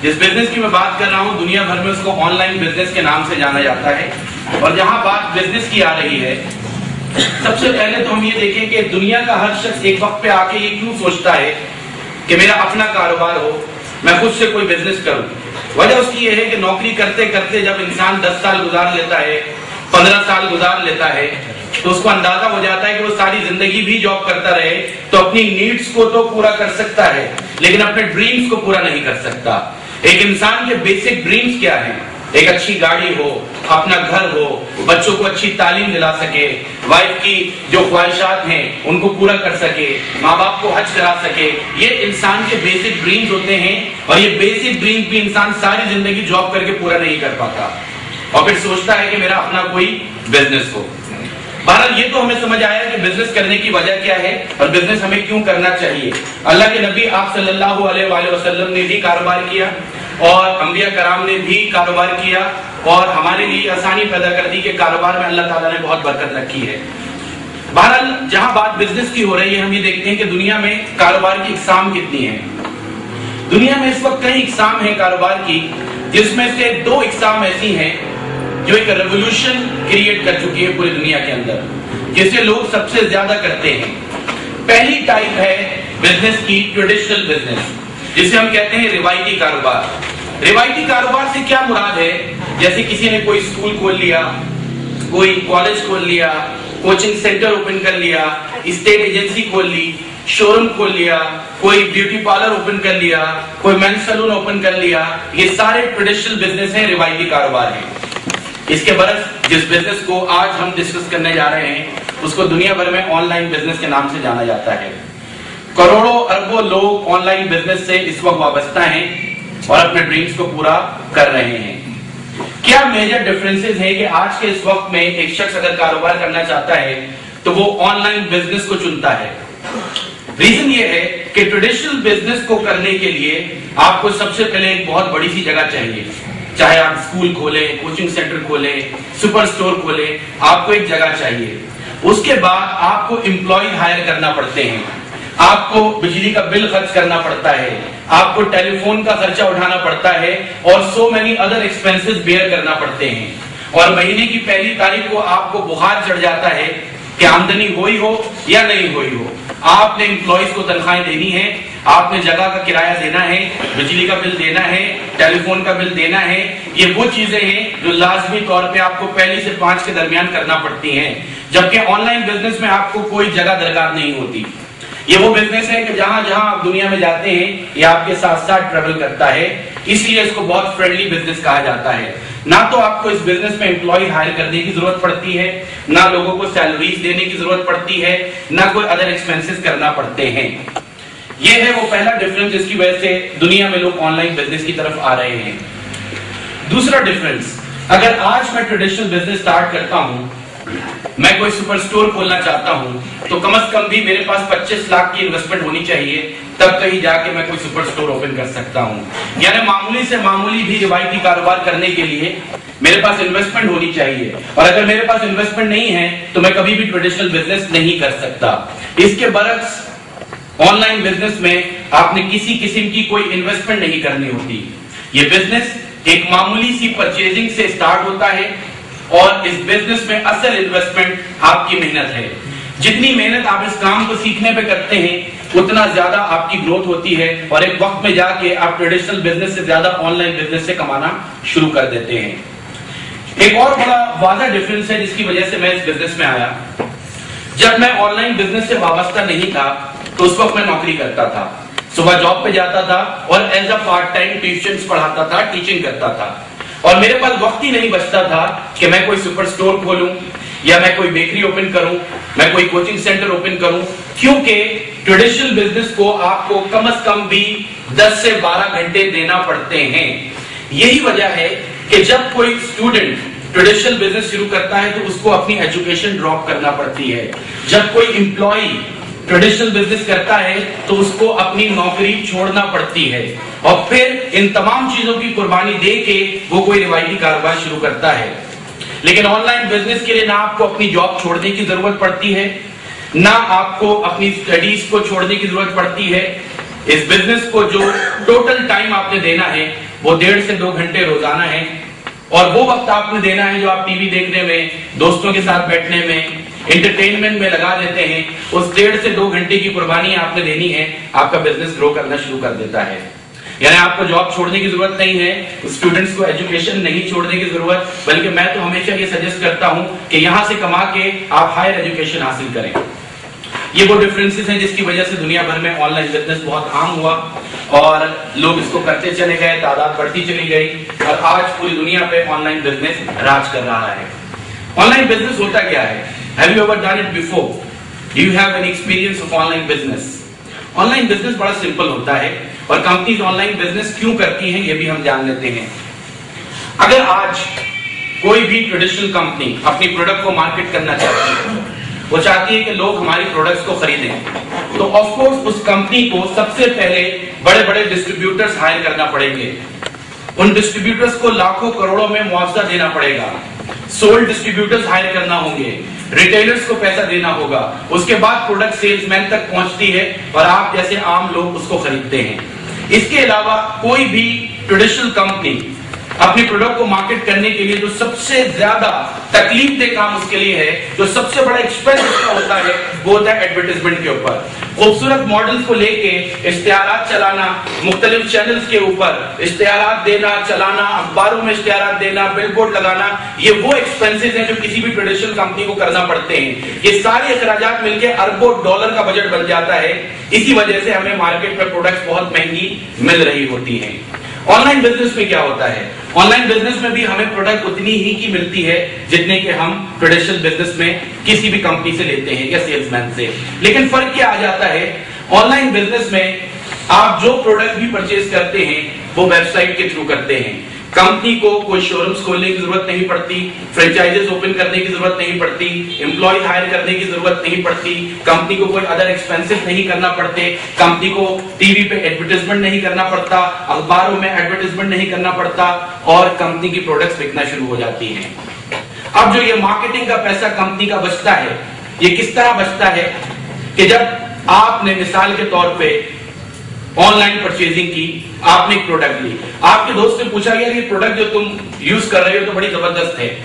جس بزنس کی میں بات کر رہا ہوں دنیا بھر میں اس کو آن لائن بزنس کے نام سے جانا جاتا ہے. اور جہاں بات بزنس کی آ رہی ہے، سب سے پہلے تو ہم یہ دیکھیں کہ دنیا کا ہر شخص ایک وقت پہ آ کے یہ کیوں سوچتا ہے کہ میرا اپنا کاروبار ہو، میں خود سے کوئی بزنس کروں. وجہ اس کی یہ ہے کہ نوکری کرتے کرتے جب انسان 10 سال گزار لیتا ہے، 15 سال گزار لیتا ہے، تو اس کو اندازہ ہو جاتا ہے کہ وہ ساری زندگی بھی جاب کرتا رہے تو اپنی نیڈز کو تو پورا کر سکتا ہے لیکن اپنے ڈریمز کو پورا نہیں کر سکتا. ایک انسان کے بیسک ڈریمز کیا ہیں؟ ایک اچھی گاڑی ہو، اپنا گھر ہو، بچوں کو اچھی تعلیم دلا سکے، وائف کی جو خواہشات ہیں ان کو پورا کر سکے، ماں باپ کو حج کرا سکے. یہ انسان کے بیسک ڈریمز ہوتے ہیں اور یہ بیسک ڈریمز بھی انسان ساری زندگی جاب کر کے پورا نہیں کر پاتا اور پھر سوچتا ہے کہ میرا اپنا کوئی بزنس ہو. بہرحال یہ تو ہمیں سمجھ آیا کہ بزنس کرنے کی وجہ کیا ہے اور بزنس ہمیں کیوں کرنا چاہیے. اللہ کے نبی آپ صلی اللہ علیہ وآلہ وسلم نے بھی کاروبار کیا اور انبیاء کرام نے بھی کاروبار کیا اور ہمارے لیے آسانی پیدا کر دی کہ کاروبار میں اللہ تعالیٰ نے بہت برکت رکھی ہے. بہرحال جہاں بات بزنس کی ہو رہی ہے، ہم یہ دیکھتے ہیں کہ دنیا میں کاروبار کی اقسام کتنی ہیں. دنیا میں اس وقت کئی اقسام ہیں کاروبار کی، جس میں سے 2 اقسام ایسی ہیں جو ایک ریولوشن کریٹ کر چکی ہے پوری دنیا کے اندر، جسے لوگ سب سے زیادہ کرتے ہیں. پہلی ٹائپ ہے بزنس کی ٹریڈیشنل بزنس، جسے ہم کہتے ہیں روایتی کاروبار. روایتی کاروبار سے کیا مراد ہے؟ جیسے کسی نے کوئی اسکول کھول لیا، کوئی کالج کھول لیا، کوچنگ سینٹر اوپن کر لیا، اسٹیٹ ایجنسی کھول لی، شو روم کھول لیا، کوئی بیوٹی پارلر اوپن کر لیا، کوئی مینس سیلون اوپن کر لیا. یہ سارے ٹریڈیشنل بزنس ہیں، روایتی کاروبار ہیں. اس کے برعکس جس بزنس کو آج ہم ڈسکس کرنے جا رہے ہیں اس کو دنیا بھر میں آن لائن بزنس کے نام سے جانا جاتا ہے. کروڑوں اربوں لوگ آن لائن بزنس سے اس وقت وابستہ ہیں اور اپنے ڈریمز کو پورا کر رہے ہیں. کیا میجر ڈفرینسز ہیں کہ آج کے اس وقت میں ایک شخص اگر کاروبار کرنا چاہتا ہے تو وہ آن لائن بزنس کو چنتا ہے؟ ریزن یہ ہے کہ ٹریڈیشنل بزنس کو کرنے کے لیے آپ کو سب سے پہلے ایک بہت بڑی سی جگہ چاہیے. چاہے آپ اسکول کھولیں، کوچنگ سینٹر کھولیں، سپر اسٹور کھولیں، آپ کو ایک جگہ چاہیے. اس کے بعد آپ کو امپلائی ہائر کرنا پڑتے ہیں، آپ کو بجلی کا بل خرچ کرنا پڑتا ہے، آپ کو ٹیلی فون کا خرچہ اٹھانا پڑتا ہے اور so many other expenses bear کرنا پڑتے ہیں. اور مہینے کی پہلی تاریخ کو آپ کو بخار چڑھ جاتا ہے کہ آمدنی ہوئی ہو یا نہیں ہوئی ہو. آپ نے امپلائیز کو تنخواہیں دینی ہے، آپ نے جگہ کا کرایہ دینا ہے، بجلی کا بل دینا ہے، ٹیلی فون کا بل دینا ہے. یہ وہ چیزیں ہیں جو لازمی طور پہ آپ کو پہلی سے 5 کے درمیان کرنا پڑتی ہیں. جبکہ آن لائن بزنس میں آپ کو کوئی جگہ درکار نہیں ہوتی. یہ وہ بزنس ہے کہ جہاں جہاں آپ دنیا میں جاتے ہیں یہ آپ کے ساتھ ساتھ ٹریول کرتا ہے، اس لیے اس کو بہت فرینڈلی بزنس کہا جاتا ہے. نہ تو آپ کو اس بزنس میں امپلائی ہائر کرنے کی ضرورت پڑتی ہے، نہ لوگوں کو سیلریز دینے کی ضرورت پڑتی ہے، نہ کوئی ادر ایکسپینسز کرنا پڑتے ہیں. یہ ہے وہ پہلا ڈفرنس جس کی وجہ سے دنیا میں لوگ آن لائن بزنس کی طرف آ رہے ہیں. دوسرا ڈفرنس، اگر آج میں ٹریڈیشنل بزنس سٹارٹ کرتا ہوں، میں کوئی سپر سٹور کھولنا چاہتا ہوں تو کم از کم بھی میرے پاس 25 لاکھ کی انویسٹمنٹ ہونی چاہیے، تب کہیں جا کے میں کوئی سپر سٹور اوپن کر سکتا ہوں. یعنی معمولی سے معمولی بھی روایتی کاروبار کرنے کے لیے میرے پاس انویسٹمنٹ ہونی چاہیے، اور اگر میرے پاس انویسٹمنٹ نہیں ہے تو میں کبھی بھی ٹریڈیشنل بزنس نہیں کر سکتا. اس کے برعکس آن لائن بزنس میں آپ نے کسی قسم کی کوئی انویسٹمنٹ نہیں کرنی ہوتی. یہ بزنس ایک معمولی سی پرچیزنگ سے سٹارٹ ہوتا ہے اور اس بزنس میں اصل انویسٹمنٹ آپ کی محنت ہے. جتنی محنت آپ اس کام کو سیکھنے پہ کرتے ہیں اتنا زیادہ آپ کی گروتھ ہوتی ہے اور ایک وقت میں جا کے آپ ٹریڈیشنل بزنس سے زیادہ آن لائن بزنس سے کمانا شروع کر دیتے ہیں. ایک اور بڑا واضح ڈفرنس ہے جس کی وجہ سے میں اس بزنس میں آیا. جب میں آن لائن بزنس سے وابستہ نہیں تھا تو اس وقت میں نوکری کرتا تھا، صبح جاب پہ جاتا تھا اور as a part time tuitions پڑھاتا تھا، ٹیچنگ کرتا تھا، اور میرے پاس وقت ہی نہیں بچتا تھا کہ میں کوئی سپر سٹور کھولوں یا میں کوئی بیکری اوپن کروں، میں کوئی کوچنگ سینٹر اوپن کروں، کیونکہ ٹریڈیشنل بزنس کو آپ کو کم از کم بھی 10 سے 12 گھنٹے دینا پڑتے ہیں. یہی وجہ ہے کہ جب کوئی اسٹوڈنٹ ٹریڈیشنل بزنس شروع کرتا ہے تو اس کو اپنی ایجوکیشن ڈراپ کرنا پڑتی ہے. جب کوئی امپلائی ٹریڈیشنل بزنس کرتا ہے تو اس کو اپنی نوکری چھوڑنا پڑتی ہے اور پھر ان تمام چیزوں کی قربانی دے کے وہ کوئی روایتی کاروبار شروع کرتا ہے. لیکن آن لائن بزنس کے لیے نہ آپ کو اپنی جاب چھوڑنے کی ضرورت پڑتی ہے، نہ آپ کو اپنی اسٹڈیز کو چھوڑنے کی ضرورت پڑتی ہے. اس بزنس کو جو ٹوٹل ٹائم آپ نے دینا ہے وہ 1.5 से 2 घंटे रोजाना है, और वो वक्त आपने देना है जो आप टीवी देखने में, दोस्तों के साथ बैठने में, एंटरटेनमेंट में लगा देते हैं। उस 1.5 से 2 घंटे की कुर्बानी आपने देनी है, आपका बिजनेस ग्रो करना शुरू कर देता है। यानी आपको जॉब छोड़ने की जरूरत नहीं है, स्टूडेंट्स को एजुकेशन नहीं छोड़ने की जरूरत, बल्कि मैं तो हमेशा ये सजेस्ट करता हूं कि यहां से कमा के आप हायर एजुकेशन हासिल करें। ये वो डिफरेंसेस हैं जिसकी वजह से दुनिया भर में ऑनलाइन बिजनेस बहुत आम हुआ और लोग इसको करते चले गए, तादाद बढ़ती चली गई और आज पूरी दुनिया पे ऑनलाइन बिजनेस राज कर रहा है। ऑनलाइन बिजनेस होता क्या है? Have you ever done it before? Do you have any experience of online business? Online business बड़ा सिंपल होता है और कंपनीज ऑनलाइन बिजनेस क्यों करती हैं ये भी हम जान लेते हैं। अगर आज कोई भी ट्रेडिशनल कंपनी अपनी प्रोडक्ट को मार्केट करना चाहती है, वो चाहती है कि लोग हमारी प्रोडक्ट्स को खरीदें, तो ऑफ कोर्स उस कंपनी को सबसे पहले बड़े बड़े डिस्ट्रीब्यूटर्स हायर करना पड़ेंगे। उन डिस्ट्रीब्यूटर्स को लाखों करोड़ों में मुआवजा देना पड़ेगा, सोल्ड डिस्ट्रीब्यूटर्स हायर करना होंगे, रिटेलर्स को पैसा देना होगा, उसके बाद प्रोडक्ट सेल्समैन तक पहुंचती है और आप जैसे आम लोग उसको खरीदते हैं। इसके अलावा कोई भी ट्रेडिशनल कंपनी अपनी प्रोडक्ट को मार्केट करने के लिए जो सबसे ज्यादा तकलीफ दे काम उसके लिए है, जो सबसे बड़ा एक्सपेंस उसका होता है, वो होता है एडवर्टाइजमेंट के ऊपर। खूबसूरत मॉडल्स को लेके इश्तिहारात चलाना, मुख्तलिफ चैनल्स के ऊपर इश्तिहारात देना, चलाना, अखबारों में इश्तिहारात देना, बिलबोर्ड लगाना, ये वो एक्सपेंसेस हैं जो किसी भी ट्रेडिशनल कंपनी को करना पड़ते हैं। ये सारे अखराजात मिलकर अरबों डॉलर का बजट बन जाता है। इसी वजह से हमें मार्केट में प्रोडक्ट्स बहुत महंगी मिल रही होती हैं। ऑनलाइन बिजनेस में क्या होता है? ऑनलाइन बिजनेस में भी हमें प्रोडक्ट उतनी ही की मिलती है जितने के हम ट्रेडिशनल बिजनेस में किसी भी कंपनी से लेते हैं या सेल्समैन से। लेकिन फर्क क्या आ जाता है? ऑनलाइन बिजनेस में आप जो प्रोडक्ट भी परचेज करते हैं वो वेबसाइट के थ्रू करते हैं। कंपनी को कोई शोरूम्स खोलने की जरूरत नहीं पड़ती, फ्रेंचाइजेस ओपन करने की जरूरत नहीं पड़ती, एम्प्लॉय हायर करने की जरूरत नहीं पड़ती, कंपनी को कोई अदर एक्सपेंसेस नहीं करना पड़ते, कंपनी को टीवी पे एडवर्टाइजमेंट नहीं करना पड़ता, अखबारों में एडवर्टाइजमेंट नहीं करना पड़ता और कंपनी की प्रोडक्ट्स बिकना शुरू हो जाती हैं। अब जो ये मार्केटिंग का पैसा कंपनी का बचता है, ये किस तरह बचता है कि जब आपने मिसाल के तौर पे ऑनलाइन परचेजिंग की, आपने एक प्रोडक्ट ली, आपके दोस्त से पूछा यार ये प्रोडक्ट जो तुम यूज कर रहे हो तो बड़ी जबरदस्त है।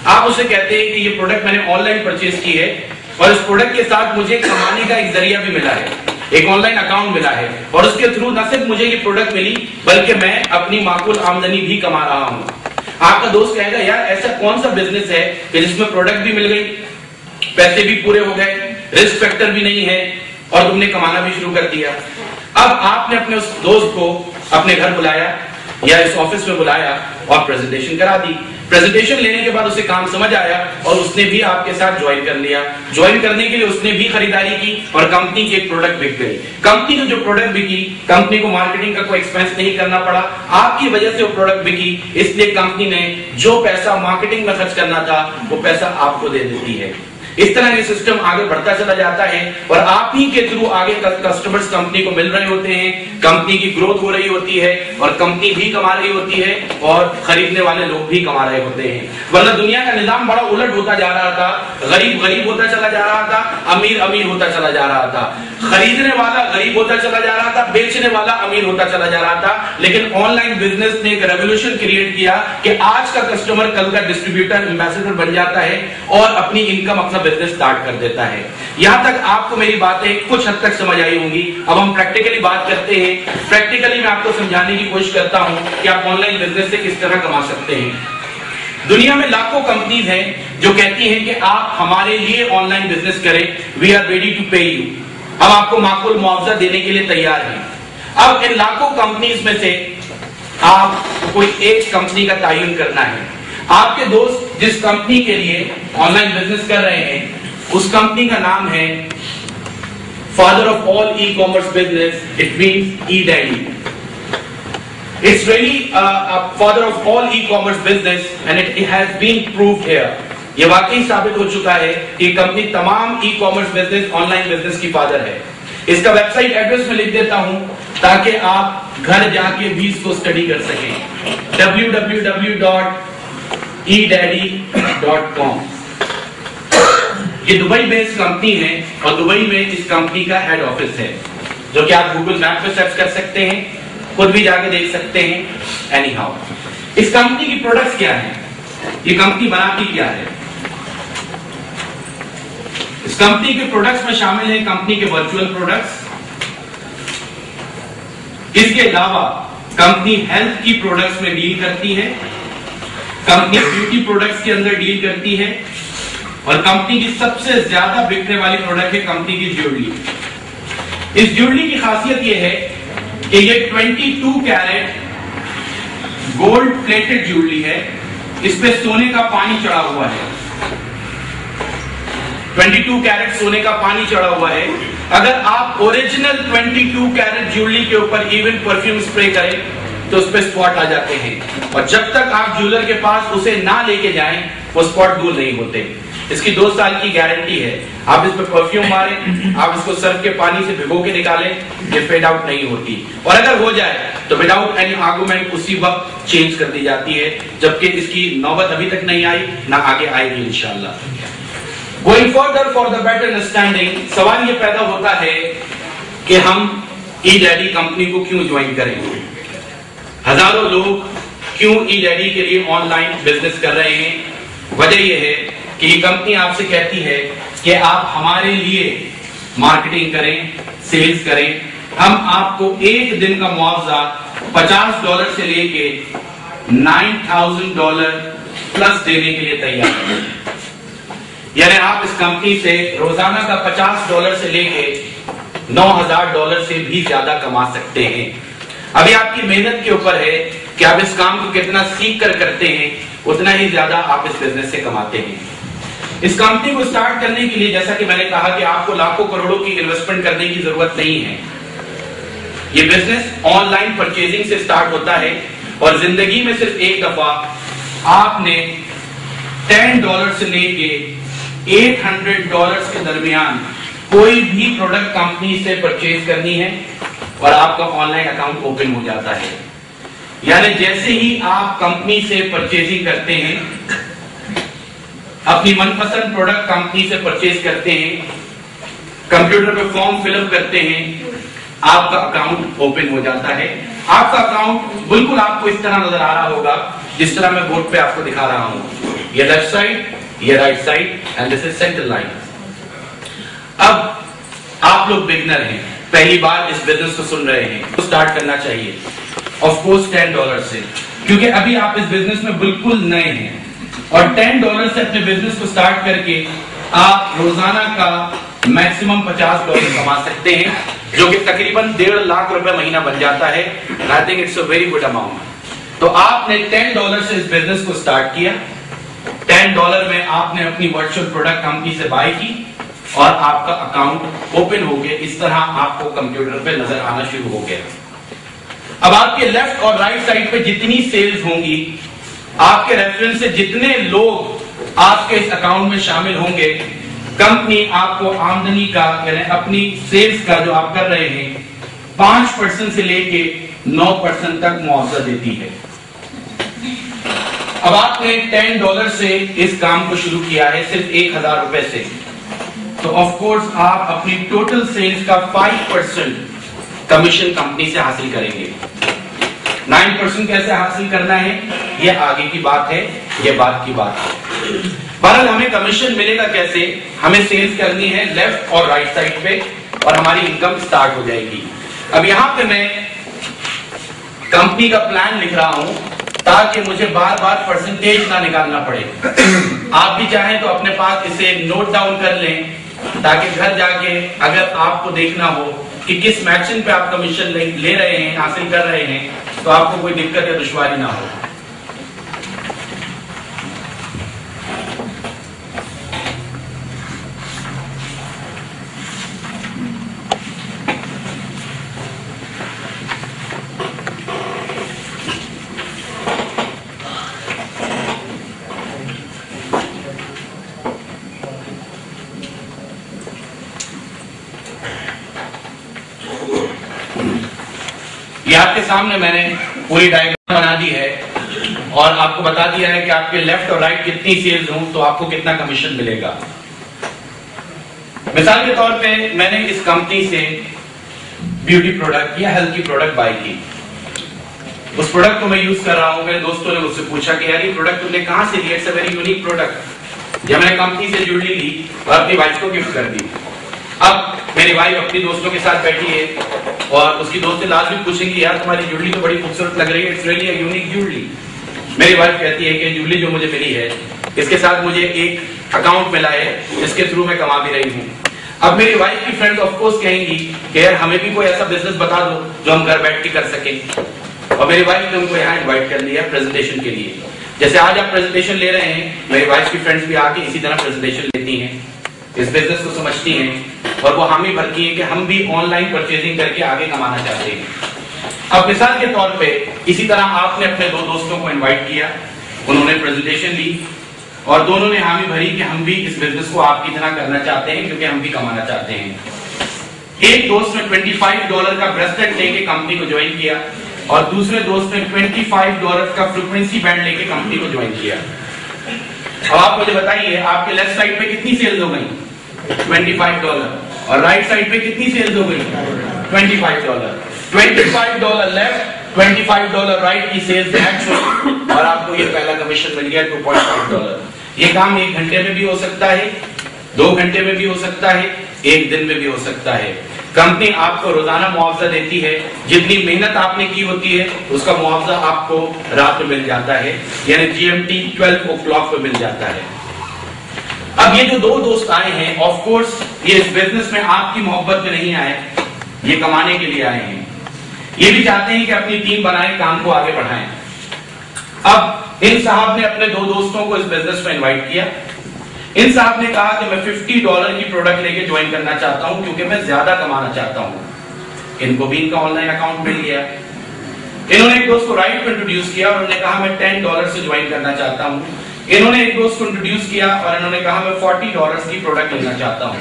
आप उसे कहते हैं कि ये प्रोडक्ट मैंने ऑनलाइन परचेज की है और इस प्रोडक्ट के साथ मुझे कमाने का एक जरिया भी मिला है, एक ऑनलाइन अकाउंट मिला है और उसके थ्रू न सिर्फ मुझे ये प्रोडक्ट मिली बल्कि मैं अपनी माकूल आमदनी भी कमा रहा हूं। आपका दोस्त कहेगा यार ऐसा कौन सा बिजनेस है कि जिसमें प्रोडक्ट भी मिल गई, पैसे भी पूरे हो गए, रिस्क फैक्टर भी नहीं है और तुमने कमाना भी शुरू कर दिया। अब आपने अपने उस दोस्त को अपने घर बुलाया या इस ऑफिस में बुलाया और प्रेजेंटेशन करा दी। प्रेजेंटेशन लेने के बाद उसे काम समझ आया और उसने भी आपके साथ ज्वाइन कर लिया। ज्वाइन करने के लिए उसने भी खरीदारी की और कंपनी की एक प्रोडक्ट बिक गई। कंपनी की जो प्रोडक्ट बिकी, कंपनी को मार्केटिंग का कोई एक्सपेंस नहीं करना पड़ा, आपकी वजह से वो प्रोडक्ट बिकी, इसलिए कंपनी ने जो पैसा मार्केटिंग में खर्च करना था वो पैसा आपको दे देती है। इस तरह ये सिस्टम आगे बढ़ता चला जाता है और आप ही के थ्रू आगे कस्टमर्स कंपनी को मिल रहे होते हैं, कंपनी की ग्रोथ हो रही होती है और कंपनी भी कमा रही होती है और खरीदने वाले लोग भी कमा रहे होते हैं। वरना दुनिया का निजाम बड़ा उलट होता जा रहा था, गरीब गरीब होता चला जा रहा था, अमीर अमीर होता चला जा रहा था, खरीदने वाला गरीब होता चला जा रहा था, बेचने वाला अमीर होता चला जा रहा था। लेकिन ऑनलाइन बिजनेस ने एक रेवोल्यूशन क्रिएट किया कि आज का कस्टमर कल का डिस्ट्रीब्यूटर, एम्बेसडर बन जाता है और अपनी इनकम अपना बिजनेस स्टार्ट कर देता है। यहां तक आपको मेरी बातें कुछ हद तक समझ आई होंगी। अब हम प्रैक्टिकली बात करते हैं। प्रैक्टिकली मैं आपको समझाने की कोशिश करता हूं कि आप ऑनलाइन बिजनेस से किस तरह कमा सकते हैं। दुनिया में लाखों कंपनीज हैं जो कहती हैं कि आप हमारे लिए ऑनलाइन बिजनेस करें, वी आर रेडी टू पे यू, हम आपको माकूल मुआवजा देने के लिए तैयार हैं। अब इन लाखों कंपनीज में से आप कोई एक कंपनी का तयन करना है। आपके दोस्त जिस कंपनी के लिए ऑनलाइन बिजनेस कर रहे हैं उस कंपनी का नाम है father of all e commerce business, it means eDaddy। It's really father of all e-commerce business and it has been proved here। ये वाकई साबित हो चुका है कि कंपनी तमाम e commerce business, online business की फादर है। इसका वेबसाइट एड्रेस में लिख देता हूं ताकि आप घर जाके भी इसको स्टडी कर सकें, www.edaddy.com। ये दुबई बेस्ड कंपनी है और दुबई में इस कंपनी का हेड ऑफिस है, जो कि आप गूगल मैप पे सर्च कर सकते हैं। खुद भी जाके देख सकते हैं। एनी हाउ, इस कंपनी की प्रोडक्ट्स क्या है, ये कंपनी बनाती क्या है? इस कंपनी के प्रोडक्ट्स में शामिल है कंपनी के वर्चुअल प्रोडक्ट्स। इसके अलावा कंपनी हेल्थ की प्रोडक्ट्स में डील करती है, कंपनी ब्यूटी प्रोडक्ट्स के अंदर डील करती है, और कंपनी की सबसे ज्यादा बिकने वाली प्रोडक्ट है कंपनी की ज्वेलरी। इस ज्वेलरी की खासियत यह है कि ये 22 कैरेट गोल्ड प्लेटेड ज्वेलरी है, इस पे सोने का पानी चढ़ा हुआ है। 22 कैरेट सोने का पानी चढ़ा हुआ है। अगर आप ओरिजिनल 22 कैरेट ज्वेलरी के ऊपर इवन परफ्यूम स्प्रे करें तो उस पर स्पॉट आ जाते हैं, और जब तक आप ज्वेलर के पास उसे ना लेके जाएं वो स्पॉट दूर नहीं होते। इसकी 2 साल की गारंटी है। आप इस पर परफ्यूम मारें, आप इसको सर्फ के पानी से भिगो के निकालें, ये फेड आउट नहीं होती, और अगर हो जाए तो विदाउट एनी आर्गुमेंट उसी वक्त चेंज कर दी जाती है, जबकि इसकी नौबत अभी तक नहीं आई, ना आगे आएगी इंशाल्लाह। Going further for the better understanding, सवाल ये पैदा होता है कि हम eDaddy कंपनी को क्यों ज्वाइन करें? हजारों लोग क्यों eDaddy के लिए ऑनलाइन बिजनेस कर रहे हैं? वजह यह है कि ये कंपनी आपसे कहती है कि आप हमारे लिए मार्केटिंग करें, सेल्स करें, हम आपको एक दिन का मुआवजा $50 से लेके $9,000 प्लस देने के लिए तैयार हैं। यानी आप इस कंपनी से रोजाना का $50 से लेके $9,000 से भी ज्यादा कमा सकते हैं। अभी आपकी मेहनत के ऊपर है कि आप इस काम को कितना सीख कर करते हैं, उतना ही ज्यादा आप इस बिजनेस से कमाते हैं। इस कंपनी को स्टार्ट करने के लिए, जैसा कि मैंने कहा कि आपको लाखों करोड़ों की इन्वेस्टमेंट करने की जरूरत नहीं है। ये बिजनेस ऑनलाइन परचेजिंग से स्टार्ट होता है, और जिंदगी में सिर्फ एक दफा आपने $10 से लेके $800 के दरमियान कोई भी प्रोडक्ट कंपनी से परचेज करनी है और आपका ऑनलाइन अकाउंट ओपन हो जाता है। यानी जैसे ही आप कंपनी से परचेजिंग करते हैं, अपनी मनपसंद प्रोडक्ट कंपनी से परचेज करते हैं, कंप्यूटर पे फॉर्म फिलअप करते हैं, आपका अकाउंट ओपन हो जाता है। आपका अकाउंट बिल्कुल आपको इस तरह नजर आ रहा होगा जिस तरह मैं बोर्ड पे आपको दिखा रहा हूं। ये लेफ्ट साइड, ये right side, and this is centre line. अब आप लोग बिगनर हैं, पहली बार इस बिजनेस को सुन रहे हैं, तो स्टार्ट करना चाहिए ऑफ कोर्स $10 से, क्योंकि अभी आप इस बिजनेस में बिल्कुल नए हैं, और $10 से अपने बिजनेस को स्टार्ट करके आप रोजाना का मैक्सिमम $50 कमा सकते हैं, जो कि तकरीबन 1.5 लाख रुपए महीना बन जाता है। I think it's a very good amount. तो आपने $10 से इस बिजनेस को स्टार्ट किया, $10 में आपने अपनी वर्चुअल प्रोडक्ट कंपनी से बाय की, और आपका अकाउंट ओपन हो गया। इस तरह आपको कंप्यूटर पे नजर आना शुरू हो गया। अब आपके लेफ्ट और राइट साइड पे जितनी सेल्स होंगी, आपके रेफरेंस से जितने लोग आपके इस अकाउंट में शामिल होंगे, कंपनी आपको आमदनी का यानी अपनी सेल्स का जो आप कर रहे हैं 5% से लेके 9% तक मुआवजा देती है। अब आपने $10 से इस काम को शुरू किया है सिर्फ 1,000 रुपए से, तो ऑफ कोर्स आप अपनी टोटल सेल्स का 5% कमीशन कंपनी से हासिल करेंगे। 9% कैसे हासिल करना है ये आगे की बात है, ये बात की बात है। बहरहाल हमें कमीशन मिलेगा कैसे? हमें सेल्स करनी है लेफ्ट और राइट साइड पे, और हमारी इनकम स्टार्ट हो जाएगी। अब यहां पे मैं कंपनी का प्लान लिख रहा हूं ताकि मुझे बार बार परसेंटेज ना निकालना पड़े। आप भी चाहें तो अपने पास इसे नोट डाउन कर लें, ताकि घर जाके अगर आपको देखना हो कि किस मैचिंग पे आप कमीशन ले रहे हैं, हासिल कर रहे हैं, तो आपको कोई दिक्कत या दुश्वारी ना हो। ये आपके सामने मैंने पूरी डायग्राम बना दी है और आपको बता दिया है कि आपके लेफ्ट और राइट कितनी सेल्स हों तो आपको कितना कमीशन मिलेगा। मिसाल के तौर पे मैंने इस कंपनी से ब्यूटी प्रोडक्ट या हेल्थ की प्रोडक्ट बाय की। उस प्रोडक्ट को मैं यूज कर रहा हूँ। मेरे दोस्तों ने मुझसे पूछा कि यार ये प्रोडक्ट तुमने कहाँ से लिया, it's a very unique product. जब मैंने कंपनी से ज्वेलरी ली और अपनी वाइफ को गिफ्ट कर दी। अब मेरी वाइफ अपनी दोस्तों के साथ बैठी है और उसकी दोस्त लाजमी पूछेंगी यार तुम्हारी ज्वेलरी तो बड़ी खूबसूरत लग रही है, it's really a unique jewellery. मेरी वाइफ कहती है कि ज्वेलरी जो मुझे मिली है इसके साथ मुझे एक अकाउंट मिला है जिसके थ्रू मैं कमा भी रही हूँ। अब मेरी वाइफ की फ्रेंड्स ऑफ कोर्स कहेंगी कि यार हमें भी कोई ऐसा बिजनेस बता दो जो हम घर बैठ के कर सकें। और मेरी वाइफ ने उनको यहाँ इनवाइट कर लिया प्रेजेंटेशन के लिए। जैसे आज आप प्रेजेंटेशन ले रहे हैं, मेरी वाइफ की फ्रेंड्स भी आके इसी तरह प्रेजेंटेशन लेती हैं, इस बिजनेस को समझती हैं और वो हामी भरती हैं कि हम भी ऑनलाइन परचेजिंग करके आगे कमाना चाहते हैं। अब मिसाल के तौर पे इसी तरह आपने अपने दो दोस्तों को इनवाइट किया, उन्होंने प्रेजेंटेशन ली और दोनों ने हामी भरी कि हम भी इस बिजनेस को आपकी तरह करना चाहते हैं क्योंकि हम भी कमाना चाहते हैं। एक दोस्त ने $25 का ब्रेसलेट लेके कंपनी को ज्वाइन किया और दूसरे दोस्त ने $25 का फ्रीक्वेंसी बैंड लेके कंपनी को ज्वाइन किया। अब आप मुझे बताइए आपके लेफ्ट साइड पे कितनी सेल्स हो गई? $25। और राइट साइड पे कितनी सेल्स हो गई? $25। $25 लेफ्ट, $25 राइट की सेल्स मैच हुई और आपको ये पहला कमीशन मिल गया $2.5। ये काम 1 घंटे में भी हो सकता है, 2 घंटे में भी हो सकता है, 1 दिन में भी हो सकता है। कंपनी आपको रोजाना मुआवजा देती है, जितनी मेहनत आपने की होती है उसका मुआवजा आपको रात में मिल जाता है, यानी GMT 12 o'clock पे मिल जाता है। अब ये जो दो दोस्त आए हैं, ऑफ कोर्स ये इस बिजनेस में आपकी मोहब्बत में नहीं आए, ये कमाने के लिए आए हैं। ये भी चाहते हैं कि अपनी टीम बनाएं, काम को आगे बढ़ाएं। अब इन साहब ने अपने दो दोस्तों को इस बिजनेस में इनवाइट किया। इन साहब ने कहा कि मैं $50 की प्रोडक्ट लेके ज्वाइन करना चाहता हूं क्योंकि मैं ज्यादा कमाना चाहता हूं। इनको भी इनका ऑनलाइन अकाउंट मिल गया। इन्होंने एक दोस्त को राइट को इंट्रोड्यूस किया और उन्होंने कहा मैं $10 से ज्वाइन करना चाहता हूं। इन्होंने एक दोस्त को इंट्रोड्यूस किया और इन्होंने कहा मैं $40 की प्रोडक्ट लेना चाहता हूं।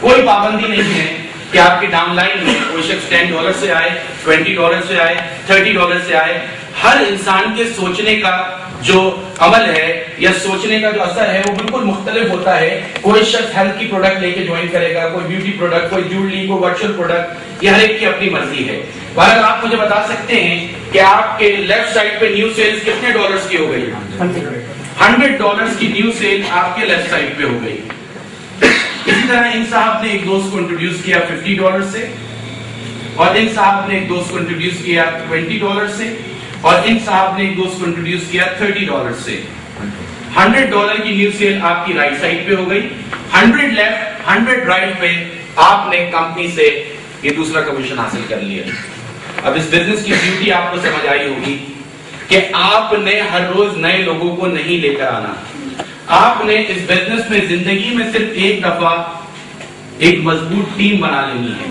कोई पाबंदी नहीं है कि आपके डाउनलाइन में कोई शख्स $10 से आए, $20 से आए, $30 से आए। हर इंसान के सोचने का जो अमल है या सोचने का जो असर है वो बिल्कुल मुख्तलिफ होता है। कोई शख्स हेल्थ की प्रोडक्ट लेके ज्वाइन करेगा, कोई ब्यूटी प्रोडक्ट, कोई ज्वेलरी, कोई वर्चुअल प्रोडक्ट, ये हर एक की अपनी मर्जी है। पर आप मुझे बता सकते हैं कि आपके लेफ्ट साइड पे न्यू सेल्स कितने डॉलर्स की हो गई? $100 की न्यू सेल आपके लेफ्ट साइड पे हो गई। इसी तरह इन साहब ने एक दोस्त को इंट्रोड्यूस किया $50 से और इन साहब ने एक दोस्त को इंट्रोड्यूस किया $20 से और इन साहब ने एक दोस्त को इंट्रोड्यूस किया $30 से। $100 की न्यू सेल आपकी राइट साइड पे हो गई। 100 लेफ्ट 100 राइट पे आपने कंपनी से ये दूसरा कमीशन हासिल कर लिया। अब इस बिजनेस की ब्यूटी आपको समझ आई होगी कि आपने हर रोज नए लोगों को नहीं लेकर आना। आपने इस बिजनेस में जिंदगी में सिर्फ एक दफा एक मजबूत टीम बना लेनी है।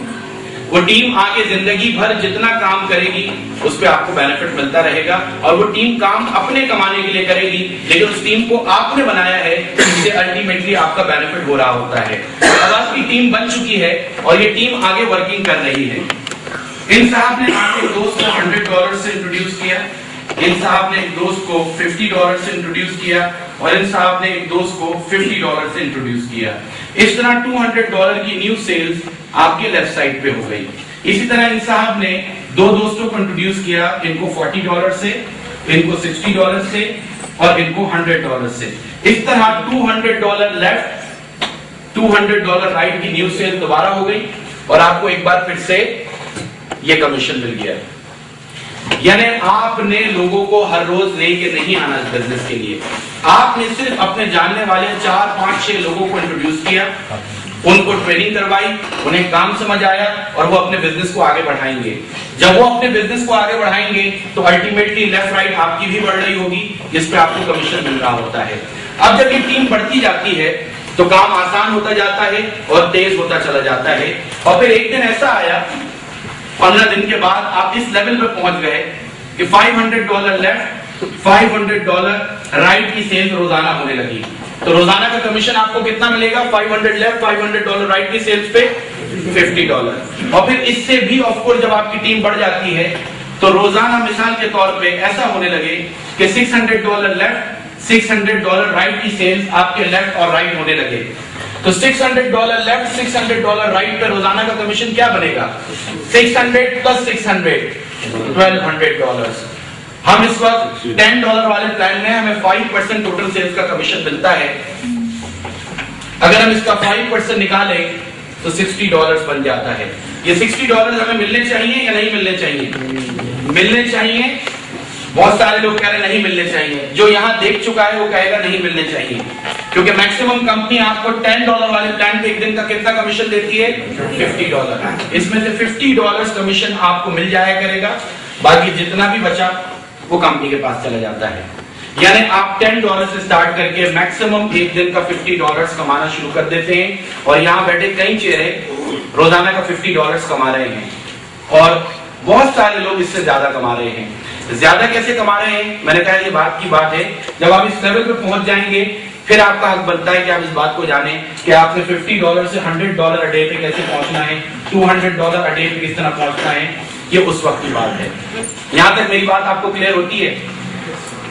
वो टीम आगे जिंदगी भर जितना काम करेगी उस पे आपको बेनिफिट मिलता रहेगा और वो टीम काम अपने कमाने के लिए करेगी, लेकिन उस टीम को आपने बनाया है जिससे अल्टीमेटली आपका बेनिफिट हो रहा होता है। अब आपकी टीम बन चुकी है और ये टीम आगे वर्किंग कर रही है। इन साहब ने आपके दोस्त को $100 से इंट्रोड्यूस किया, इन साहब ने एक दोस्त को $50 से इंट्रोड्यूस किया और इन साहब ने एक दोस्त को $50 से इंट्रोड्यूस किया। इस तरह $200 की न्यू सेल्स आपके लेफ्ट साइड पे हो गई। इसी तरह इन साहब ने दो दोस्तों को इंट्रोड्यूस किया, इनको $40 से, इनको $60 से और इनको $100 से। इस तरह $200 लेफ्ट, $200 राइट की न्यू सेल दोबारा हो गई और आपको एक बार फिर से ये कमीशन मिल गया। यानी आपने लोगों को हर रोज लेके नहीं आना इस बिजनेस के लिए। आपने सिर्फ अपने जानने वाले 4, 5, 6 लोगों को इंट्रोड्यूस किया, उनको ट्रेनिंग करवाई, उन्हें काम समझ आया और वो अपने बिजनेस को आगे बढ़ाएंगे। जब वो अपने बिजनेस को आगे बढ़ाएंगे तो अल्टीमेटली लेफ्ट राइट आपकी भी बढ़ रही होगी, जिस पे आपको कमीशन मिल रहा होता है। अब जब ये टीम बढ़ती जाती है तो काम आसान होता जाता है और तेज होता चला जाता है। और फिर एक दिन ऐसा आया, 15 दिन के बाद आप इस लेवल पे पहुंच गए कि $500 लेफ्ट, $500 राइट की सेल्स रोजाना होने लगी। तो रोजाना का कमीशन आपको कितना मिलेगा? $500 लेफ्ट, $500 राइट की सेल्स पे $50। और फिर इससे भी ऑफ कोर्स जब आपकी टीम बढ़ जाती है तो रोजाना मिसाल के तौर पे ऐसा होने लगे कि $600 लेफ्ट, $600 राइट की सेल्स आपके लेफ्ट और राइट होने लगे। तो $600 लेफ्ट, $600 राइट पे रोजाना का कमीशन क्या बनेगा? 600 + 600 $1200। हम इस वक्त $10 वाले प्लान में हमें 5% टोटल सेल्स का कमीशन मिलता है। अगर हम इसका 5% निकालें तो $60 बन जाता है। ये $60 हमें मिलने चाहिए या नहीं मिलने चाहिए? मिलने चाहिए। बहुत सारे लोग कह रहे हैं नहीं मिलने चाहिए। जो यहां देख चुका है वो कहेगा नहीं मिलने चाहिए, क्योंकि मैक्सिमम कंपनी आपको $10 वाले प्लान पे एक दिन का कितना कमीशन देती है? $50। इसमें से $50 कमीशन आपको मिल जाया करेगा, बाकी जितना भी बचा वो कंपनी के पास चला जाता है। यानी आप $10 से स्टार्ट करके मैक्सिमम एक दिन का $50 कमाना शुरू कर देते हैं, और यहाँ बैठे कई चेहरे रोजाना का $50 कमा रहे हैं, और बहुत सारे लोग इससे ज्यादा कमा रहे हैं। ज्यादा कैसे कमा रहे हैं? मैंने कहा ये बात की बात है, जब आप इस लेवल पे पहुंच जाएंगे फिर आपका हक बनता है कि आप इस बात को जाने कि आपने $50 से $100 अ डे पे कैसे पहुंचना है, $200 अ डे पे किस तरह पहुंचना है, ये उस वक्त की बात है। यहां तक मेरी बात आपको क्लियर होती है?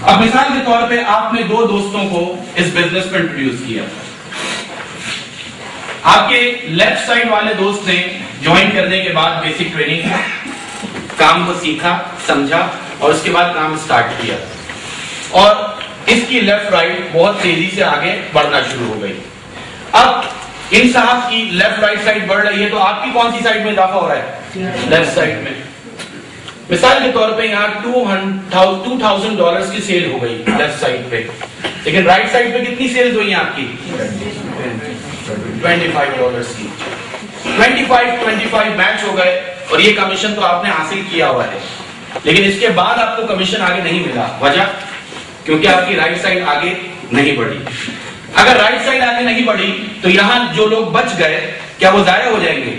अब मिसाल के तौर पे आपने 2 दोस्तों को इस बिजनेस में इंट्रोड्यूस किया। आपके लेफ्ट साइड वाले दोस्त ने ज्वाइन करने के बाद बेसिक ट्रेनिंग काम को सीखा, समझा, और उसके बाद काम स्टार्ट किया, और इसकी लेफ्ट राइट बहुत तेजी से आगे बढ़ना शुरू हो गई। अब इन साहब की लेफ्ट राइट साइड बढ़ रही है, तो आपकी कौन सी साइड में इजाफा हो रहा है? लेफ्ट साइड में। मिसाल के तौर पे यहाँ $2,000 की सेल हो गई लेफ्ट साइड पे, लेकिन राइट साइड पे कितनी सेल्स हुई आपकी? $25 की। 25 मैच हो गए, और ये कमीशन तो आपने हासिल किया हुआ है, लेकिन इसके बाद आपको कमीशन आगे नहीं मिला। वजह? क्योंकि आपकी राइट साइड आगे नहीं बढ़ी। अगर राइट साइड आगे नहीं बढ़ी तो यहां जो लोग बच गए, क्या वो जाया हो जाएंगे?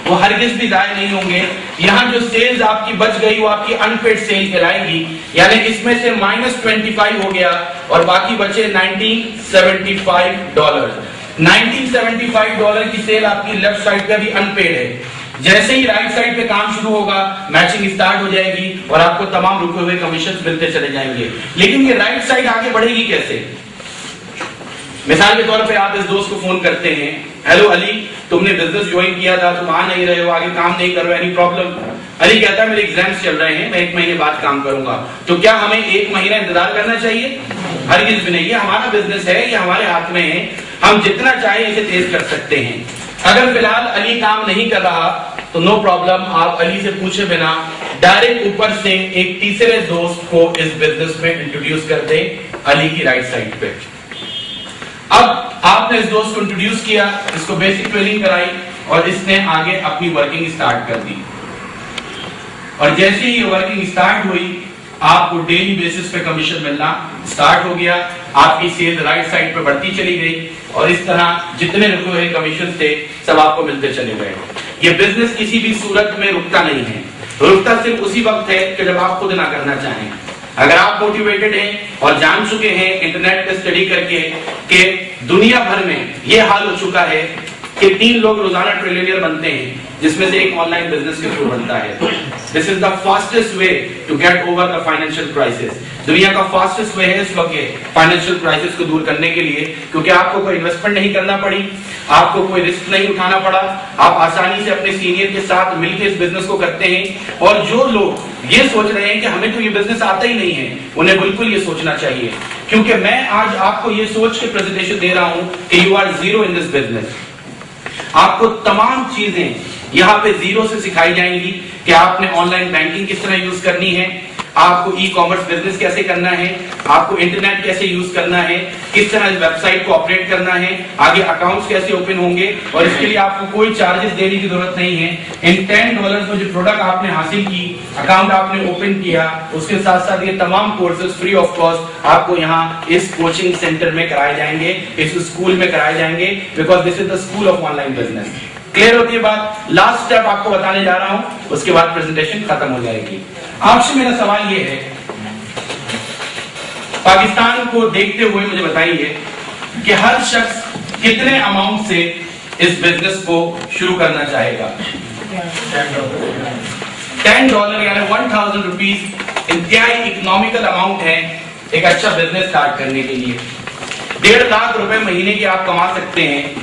वो हरगिज भी जाया नहीं होंगे। यहां जो सेल्स आपकी बच गई वो आपकी अनपेड सेल कहलाएगी, यानी इसमें से -25 हो गया, और बाकी बचे $1975। $1975 की सेल आपकी लेफ्ट साइड पे भी अनपेड है। जैसे ही राइट साइड पे काम शुरू होगा, मैचिंग स्टार्ट हो जाएगी, और आपको तमाम रुके हुए कमीशन मिलते चले जाएंगे। लेकिन ये राइट साइड आगे बढ़ेगी कैसे? मिसाल के तौर पे आप इस दोस्त को फोन करते हैं, हेलो अली, तुमने बिजनेस ज्वाइन किया था, तुम आ नहीं रहे हो, आगे काम नहीं कर रहे हो, एनी प्रॉब्लम? अली कहता है मेरे एग्जाम्स चल रहे हैं, मैं 1 महीने बाद काम करूंगा। तो क्या हमें 1 महीना इंतजार करना चाहिए? हरगिज भी नहीं। ये हमारा बिजनेस है, ये हमारे हाथ में है, हम जितना चाहे इसे तेज कर सकते हैं। अगर फिलहाल अली काम नहीं कर रहा तो नो प्रॉब्लम, आप अली से पूछे बिना डायरेक्ट ऊपर से एक तीसरे दोस्त को इस बिजनेस में इंट्रोड्यूस कर दे अली की राइट साइड पे। अब आपने इस दोस्त को इंट्रोड्यूस किया, इसको बेसिक ट्रेनिंग कराई, और इसने आगे अपनी वर्किंग स्टार्ट कर दी, और जैसे ही वर्किंग स्टार्ट हुई आपको डेली बेसिस पे कमीशन मिलना स्टार्ट हो गया। आपकी सेल राइट साइड पे बढ़ती चली गई, और इस तरह जितने रुके हुए कमीशन थे सब आपको मिलते चले गए। ये बिजनेस किसी भी सूरत में रुकता नहीं है, रुकता सिर्फ उसी वक्त है कि जब आप खुद ना करना चाहें। अगर आप मोटिवेटेड हैं और जान चुके हैं इंटरनेट पे स्टडी करके कि दुनिया भर में ये हाल हो चुका है कि 3 लोग रोजाना ट्रिलियनियर बनते हैं, जिसमें से एक ऑनलाइन बिजनेस के थ्रू बनता है। This is the fastest way to get over the financial crisis. दुनिया का फास्टेस्ट वे है इस वक्त फाइनेंशियल क्राइसिस को दूर करने के लिए, क्योंकि आपको कोई इन्वेस्टमेंट नहीं करना पड़ी, आपको कोई रिस्क नहीं उठाना पड़ा, आप आसानी से अपने सीनियर के साथ मिलकर इस बिजनेस को करते हैं। और जो लोग ये सोच रहे हैं कि हमें तो ये बिजनेस आता ही नहीं है, उन्हें बिल्कुल ये सोचना चाहिए, क्योंकि मैं आज आपको ये सोच के प्रेजेंटेशन दे रहा हूं कि you are zero in this business. आपको तमाम चीजें यहाँ पे जीरो से सिखाई जाएंगी कि आपने ऑनलाइन बैंकिंग किस तरह यूज करनी है, आपको ई कॉमर्स बिजनेस कैसे करना है, आपको इंटरनेट कैसे यूज करना है, किस तरह वेबसाइट को ऑपरेट करना है, आगे अकाउंट्स कैसे ओपन होंगे, और इसके लिए आपको कोई चार्जेस देने की जरूरत नहीं है। इन $10 में जो प्रोडक्ट आपने हासिल की, अकाउंट आपने ओपन किया, उसके साथ साथ ये तमाम कोर्सेज फ्री ऑफ कॉस्ट आपको यहाँ इस कोचिंग सेंटर में कराए जाएंगे, इस स्कूल में कराए जाएंगे, because this is the school of online business. Clear होती है बात? लास्ट स्टेप आपको बताने जा रहा हूं, उसके बाद प्रेजेंटेशन खत्म हो जाएगी। आपसे मेरा सवाल ये है, पाकिस्तान को देखते हुए मुझे बताइए कि हर शख्स कितने अमाउंट से इस बिजनेस को शुरू करना चाहेगा? $10 यानी 1000 रुपीज इंतहाई इकोनॉमिकल अमाउंट है एक अच्छा बिजनेस स्टार्ट करने के लिए। 1.5 लाख रुपए महीने के आप कमा सकते हैं।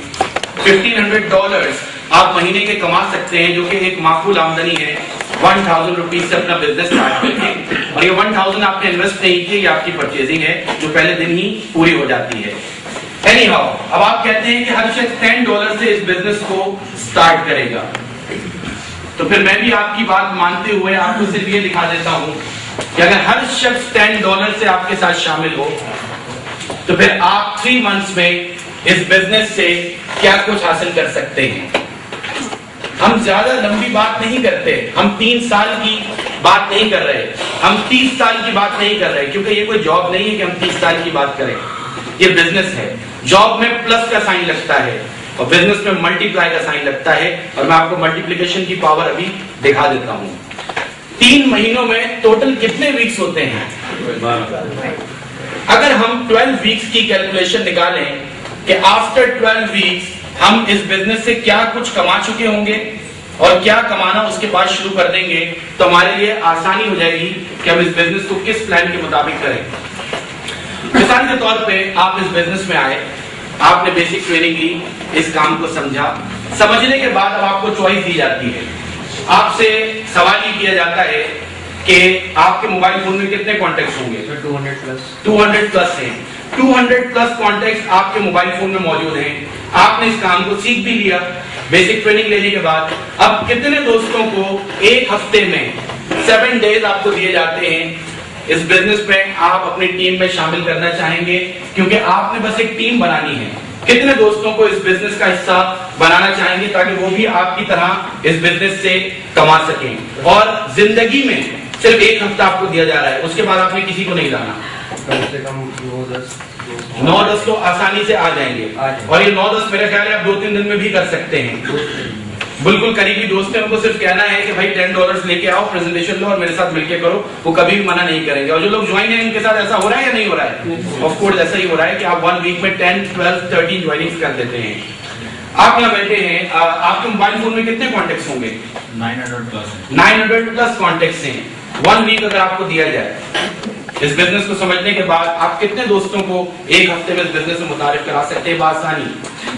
$1500 आप महीने के कमा सकते हैं, जो कि एक माकूल आमदनी है 1000 रुपीज से अपना बिजनेस स्टार्ट करके। और ये 1000 आपने इन्वेस्ट नहीं की, ये आपकी परचेजिंग है जो पहले दिन ही पूरी हो जाती है। Anyhow, अब आप कहते हैं कि हर शख्स $10 से इस बिजनेस को स्टार्ट करेगा, तो फिर मैं भी आपकी बात मानते हुए आपको सिर्फ ये दिखा देता हूं कि अगर हर शख्स $10 से आपके साथ शामिल हो तो फिर आप 3 मंथ्स में इस बिजनेस से क्या कुछ हासिल कर सकते हैं। हम ज्यादा लंबी बात नहीं करते, हम 3 साल की बात नहीं कर रहे, हम 30 साल की बात नहीं कर रहे, क्योंकि ये कोई जॉब नहीं है कि हम 30 साल की बात करें, ये बिजनेस है। जॉब में प्लस का साइन लगता है और बिजनेस में मल्टीप्लाई का साइन लगता है, और मैं आपको मल्टीप्लिकेशन की पावर अभी दिखा देता हूं। 3 महीनों में टोटल कितने वीक्स होते हैं? अगर हम 12 वीक्स की कैलकुलेशन निकालें कि आफ्टर 12 वीक्स हम इस बिजनेस से क्या कुछ कमा चुके होंगे और क्या कमाना उसके बाद शुरू कर देंगे, तो हमारे लिए आसानी हो जाएगी कि हम इस बिजनेस को किस प्लान के मुताबिक करें। मिसाल के तौर पे आप इस बिजनेस में आए, आपने बेसिक ट्रेनिंग ली, इस काम को समझा, समझने के बाद अब आपको चॉइस दी जाती है। आपसे सवाल ही किया जाता है कि आपके मोबाइल फोन में कितने कॉन्टेक्ट होंगे? 200 प्लस हैं। 200 प्लस कॉन्टेक्ट आपके मोबाइल फोन में मौजूद हैं। आपने इस काम को सीख भी लिया बेसिक ट्रेनिंग लेने के बाद। अब कितने दोस्तों को एक हफ्ते में 7 डेज आपको दिए जाते हैं इस बिजनेस में आप अपनी टीम में शामिल करना चाहेंगे, क्योंकि आपने बस एक टीम बनानी है। कितने दोस्तों को इस बिजनेस का हिस्सा बनाना चाहेंगे ताकि वो भी आपकी तरह इस बिजनेस से कमा सकें। और जिंदगी में सिर्फ एक हफ्ता आपको दिया जा रहा है, उसके बाद आपने किसी को नहीं लाना। कम से कम 9-10 तो आसानी से आ जाएंगे, और ये 9-10 मेरा ख्याल है आप 2-3 दिन में भी कर सकते हैं। बिल्कुल करीबी दोस्त है, उनको सिर्फ कहना है कि भाई $10 लेके आओ, प्रेजेंटेशन लो और मेरे साथ मिलके करो, वो कभी भी मना नहीं करेंगे। और जो लोग ज्वाइन है उनके साथ ऐसा हो रहा है या नहीं हो रहा है? ऑफ कोर्स ऐसा ही हो रहा है कि आप 1 वीक में 10, 12, 13 ज्वाइनिंग कर देते हैं। आप यहाँ बैठे हैं, आपके मोबाइल फोन में कितने कॉन्टेक्ट होंगे? 900 प्लस कॉन्टेक्ट हैं। 1 वीक अगर आपको दिया जाए इस बिजनेस को समझने के बाद, आप कितने दोस्तों को एक हफ्ते में इस बिजनेस में मुतारिफ करा सकते हैं बासानी?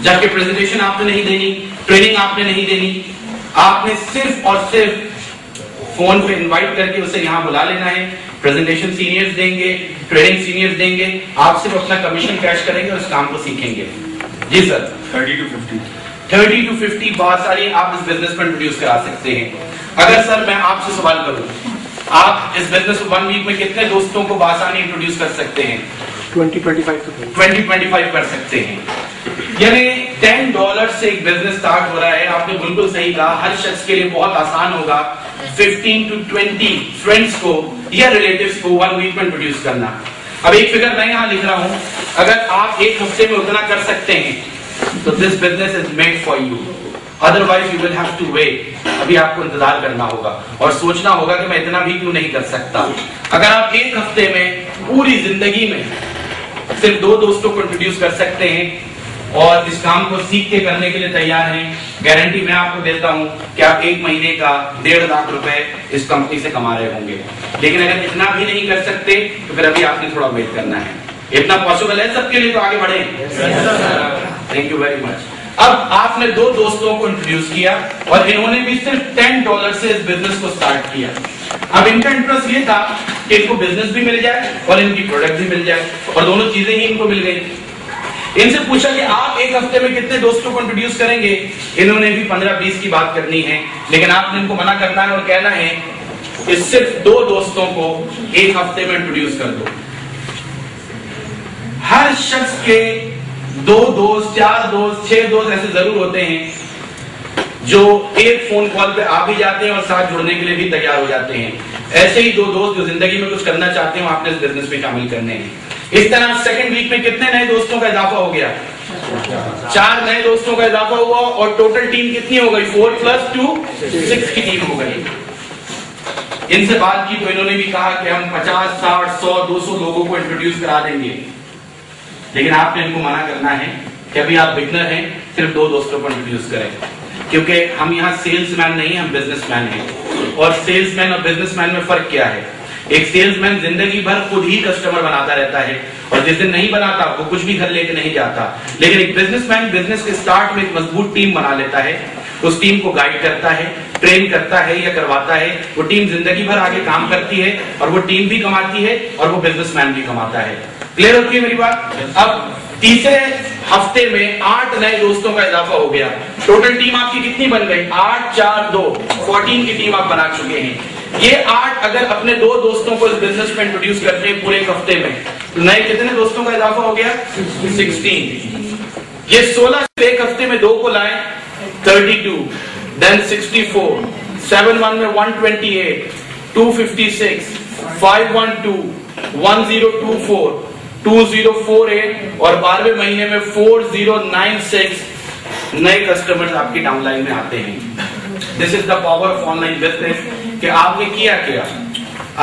जबकि प्रेजेंटेशन आपने नहीं देनी, ट्रेनिंग आपने नहीं देनी, आपने सिर्फ और सिर्फ फोन पे इनवाइट करके उसे यहाँ बुला लेना है। प्रेजेंटेशन सीनियर्स देंगे, ट्रेनिंग सीनियर्स देंगे, आप सिर्फ अपना कमीशन कैश करेंगे और इस काम को सीखेंगे। जी सर, 30 to 50 बासानी आप इस बिजनेस में इंट्रोड्यूस करा सकते हैं। अगर सर मैं आपसे सवाल करूं, आप इस बिजनेस में 1 वीक में कितने दोस्तों को बासानी इंट्रोड्यूस कर सकते हैं? 20-25 कर सकते हैं। यानी $10 से एक बिजनेस स्टार्ट हो रहा है। आपने बिल्कुल सही कहा, हर शख्स के लिए बहुत आसान होगा 15 to 20 फ्रेंड्स को या रिलेटिव्स को 1 वीक में इंट्रोड्यूस करना। अब एक फिगर मैं यहाँ लिख रहा हूँ, अगर आप एक हफ्ते में उतना कर सकते हैं तो this business is made for you, otherwise you will have to wait. अभी आपको इंतजार करना होगा और सोचना होगा कि मैं इतना भी क्यों नहीं कर सकता। अगर आप एक हफ्ते में पूरी जिंदगी में सिर्फ 2 दोस्तों को इंट्रोड्यूस कर सकते हैं और इस काम को सीख के करने के लिए तैयार हैं, गारंटी मैं आपको देता हूं कि आप 1 महीने का 1.5 लाख रुपए इस कंपनी से कमा रहे होंगे। लेकिन अगर इतना भी नहीं कर सकते तो फिर अभी आपने थोड़ा वेट करना है। इतना पॉसिबल है सबके लिए, तो आगे बढ़े। Thank you very much. अब आपने 2 दोस्तों को इंट्रोड्यूस किया और इन्होंने भी सिर्फ $10 से इस बिजनेस को स्टार्ट किया। अब इनका इंटरेस्ट ये था कि इनको बिजनेस भी मिल जाए और इनकी प्रोडक्ट भी मिल जाए, और दोनों चीजें ही इनको मिल गई। इनसे पूछा कि आप एक हफ्ते में कितने दोस्तों को इंट्रोड्यूस करेंगे? इन्होंने भी 15-20 की बात करनी है, लेकिन आपने इनको मना करना है और कहना है कि सिर्फ 2 दोस्तों को एक हफ्ते में इंट्रोड्यूस कर दो। हर शख्स के 2 दोस्त, 4 दोस्त, 6 दोस्त ऐसे जरूर होते हैं जो एक फोन कॉल पे आ भी जाते हैं और साथ जुड़ने के लिए भी तैयार हो जाते हैं। ऐसे ही 2 दोस्त जो जिंदगी में कुछ करना चाहते हैं आपने इस बिजनेस में शामिल करने हैं। इस तरह सेकंड वीक में कितने नए दोस्तों का इजाफा हो गया? 4 नए दोस्तों का इजाफा हुआ और टोटल टीम कितनी हो गई? 4 + 2 6 की टीम हो गई। इनसे बात की तो इन्होंने भी कहा कि हम 50, 60, 100, 200 लोगों को इंट्रोड्यूस करा देंगे, लेकिन आपने इनको मना करना है कि अभी आप बिगनर हैं, सिर्फ 2 दोस्तों को इंट्रोड्यूस करें, क्योंकि हम यहाँ सेल्समैन नहीं, हम बिजनेसमैन हैं। और सेल्समैन और बिजनेसमैन में फर्क क्या है? एक सेल्समैन जिंदगी भर खुद ही कस्टमर बनाता रहता है और जिस दिन नहीं बनाता वो कुछ भी घर लेके नहीं जाता। लेकिन एक बिजनेसमैन बिजनेस के स्टार्ट में एक मजबूत टीम बना लेता है, उस टीम को गाइड करता है, ٹرین کرتا ہے یا کرواتا ہے وہ ٹیم زندگی بھر آگے کام کرتی ہے اور وہ ٹیم بھی کماتی ہے اور وہ بزنس مین بھی کماتا ہے. کلیئر ہوتی ہے میری بات؟ اب تیسرے ہفتے میں 8 نئے دوستوں کا اضافہ ہو گیا. ٹوٹل ٹیم آپ کی کتنی بن گئی؟ 8 4 2 14 کی ٹیم آپ بنا چکے ہیں. یہ 8 اگر اپنے 2 دوستوں کو اس بزنس میں انٹروڈیوس کرتے ہیں پورے ایک ہفتے میں تو نئے کتنے دوستوں کا اضافہ ہو گیا؟ 16. یہ 16 ایک ہفتے میں 2 کو لائیں 32, then 64, 71 میں 128, 256, 512, 1024, 2048 اور 12ویں مہینے میں 4096 نئے کسٹمرز آپ کی ڈاؤن لائن میں آتے ہیں. This is the power of online business. کہ آپ نے کیا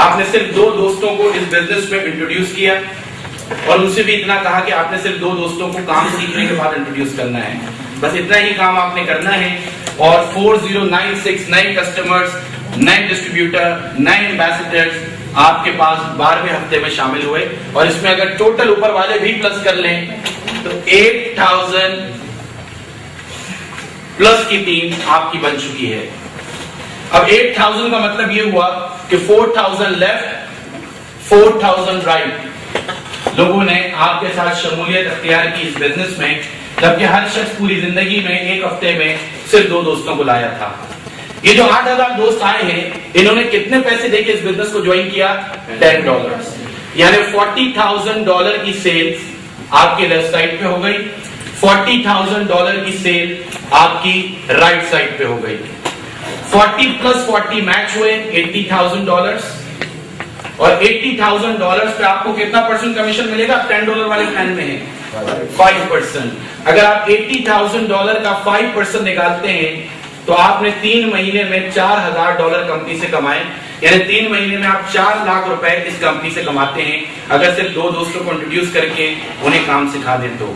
آپ نے صرف 2 دوستوں کو اس بزنس میں انٹروڈیوس کیا اور ان سے بھی اتنا کہا کہ آپ نے صرف 2 دوستوں کو کام سیکھنے کے بعد انٹروڈیوس کرنا ہے. بس اتنا ہی کام آپ نے کرنا ہے اور 4096 نئے کسٹمرز, نئے ڈسٹریبیوٹر, نئے ایمبیسڈرز آپ کے پاس 12ویں ہفتے میں شامل ہوئے. اور اس میں اگر ٹوٹل اوپر والے بھی پلس کر لیں تو 8000 پلس کی ٹیم آپ کی بن چکی ہے. اب 8000 کا مطلب یہ ہوا کہ 4000 لیفٹ 4000 رائٹ لوگوں نے آپ کے ساتھ شمولیت اختیار کی اس بزنس میں, جبکہ ہر شخص پوری زندگی میں ایک ہفتے میں صرف 2 دوستوں کو لایا تھا. یہ جو 8000 دوست آئے ہیں انہوں نے کتنے پیسے دے کے اس بزنس کو جوائن کیا؟ $10. یعنی $40,000 کی سیل آپ کی لیفٹ سائڈ پہ ہو گئی, $40,000 کی سیل آپ کی رائٹ سائڈ پہ ہو گئی. 40 plus 40 میچ ہوئے $80,000 اور $80,000 پہ آپ کو کتنا پرسنٹ کمیشن ملے گا؟ $10 والے پلان میں ہے 5%. اگر آپ $80,000 کا 5% نکالتے ہیں تو آپ نے 3 مہینے میں $4,000 کمپنی سے کمائے. یعنی 3 مہینے میں آپ 4 لاکھ روپے اس کمپنی سے کماتے ہیں اگر صرف 2 دوستوں کو انٹروڈیوس کر کے انہیں کام سکھا دیں تو.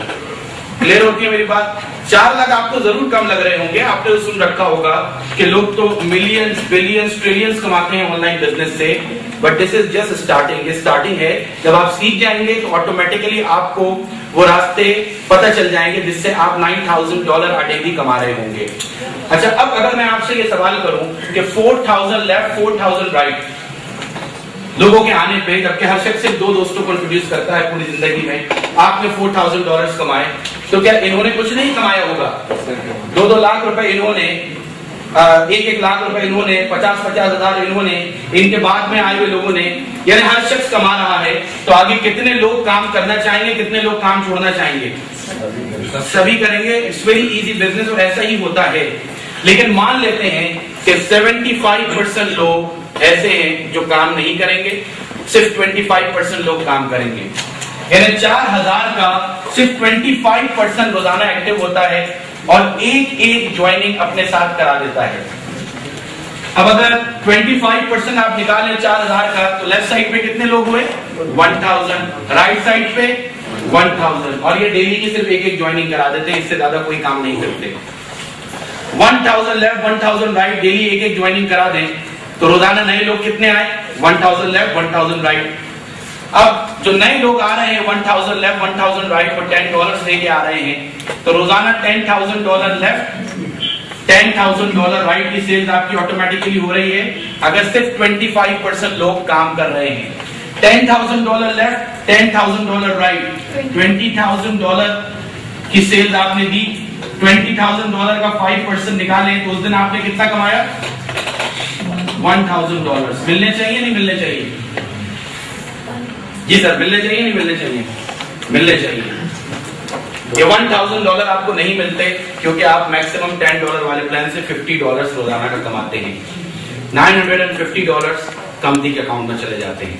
کلیئر ہوتی ہے میری بات؟ 4 لاکھ آپ کو ضرور کم لگ رہے ہوں گے. آپ نے سن رکھا ہوگا کہ لوگ تو ملینز, بلینز, ٹریلینز کماتے ہیں آن لائن بزنس سے, but this is just starting. یہ اسٹارٹنگ ہے. جب آپ سیکھ جائیں گے تو آٹومیٹکلی آپ کو وہ راستے پتہ چل جائیں گے جس سے آپ $9,000 ڈیلی کما رہے ہوں گے. اچھا, اب اگر میں آپ سے یہ سوال کروں کہ 4000 لیفٹ 4000 رائٹ لوگوں کے آنے پہ, جبکہ ہر شخص صرف 2 دوستوں کو انٹروڈیوس کرتا ہے پوری زندگی میں, آپ نے $4,000 کمائے تو کیا انہوں نے کچھ نہیں کمایا ہوگا؟ 2 لاکھ روپے انہوں نے, 1 لاکھ روپے انہوں نے, 50 ہزار انہوں نے, ان کے بعد میں آئے ہوئے لوگوں نے. یعنی ہر شخص کما رہا ہے. تو آگے کتنے لوگ کام کرنا چاہیں گے, کتنے لوگ کام چھوڑنا چاہیں گے؟ سبھی کریں گے. اٹس ویری ایزی بزنس اور ایسا ہی ہوتا ہے. لیکن مان لیتے ہیں کہ 75% لوگ ایسے ہیں جو کام نہیں کریں گے, صرف 25% لوگ کام کریں گے. یعنی 4000 کا صرف 25% روزانہ ایکٹیو ہوتا ہے اور ایک جوائننگ اپنے ساتھ کرا دیتا ہے. اب اگر 25% آپ نکالیں 4000 کا تو لیفٹ سائڈ پہ کتنے لوگ ہوئے؟ 1000. رائٹ سائڈ پہ 1000. اور یہ ڈیلی کی صرف ایک جوائننگ کرا دیتے ہیں, اس سے زیادہ کوئی کام نہیں کرتے. 1000 لیفٹ 1000 رائٹ ڈیلی ایک جوائننگ کرا دیں تو روزانہ نئے لوگ کتنے آئے؟ 1000 لیفٹ 1000 رائٹ. اب جو نئے لوگ آ رہے ہیں 1000 لیفٹ 1000 رائٹ کو $10 لے کے آ رہے ہیں تو روزانہ $10,000 لیفٹ $10,000 رائٹ کی سیلز آپ کی آٹومیٹکلی ہو رہی ہے اگر صرف 25% لوگ کام کر رہے ہیں. $10,000 لیفٹ $10,000 رائٹ $20,000 کی سیلز آپ نے دی. $20,000 کا 5% نکالیں تو اس دن آپ نے کتنا کمایا؟ $1,000. ملنے چاہیے نہیں ملنے چاہیے؟ جی سر, ملنے چاہیے نہیں ملنے چاہیے؟ ملنے چاہیے. یہ $1,000 آپ کو نہیں ملتے کیونکہ آپ میکسیمم $10 والے پلان سے $50 روزانہ کا کماتے ہیں. $950 کمپنی کے اکاؤنٹ میں چلے جاتے ہیں.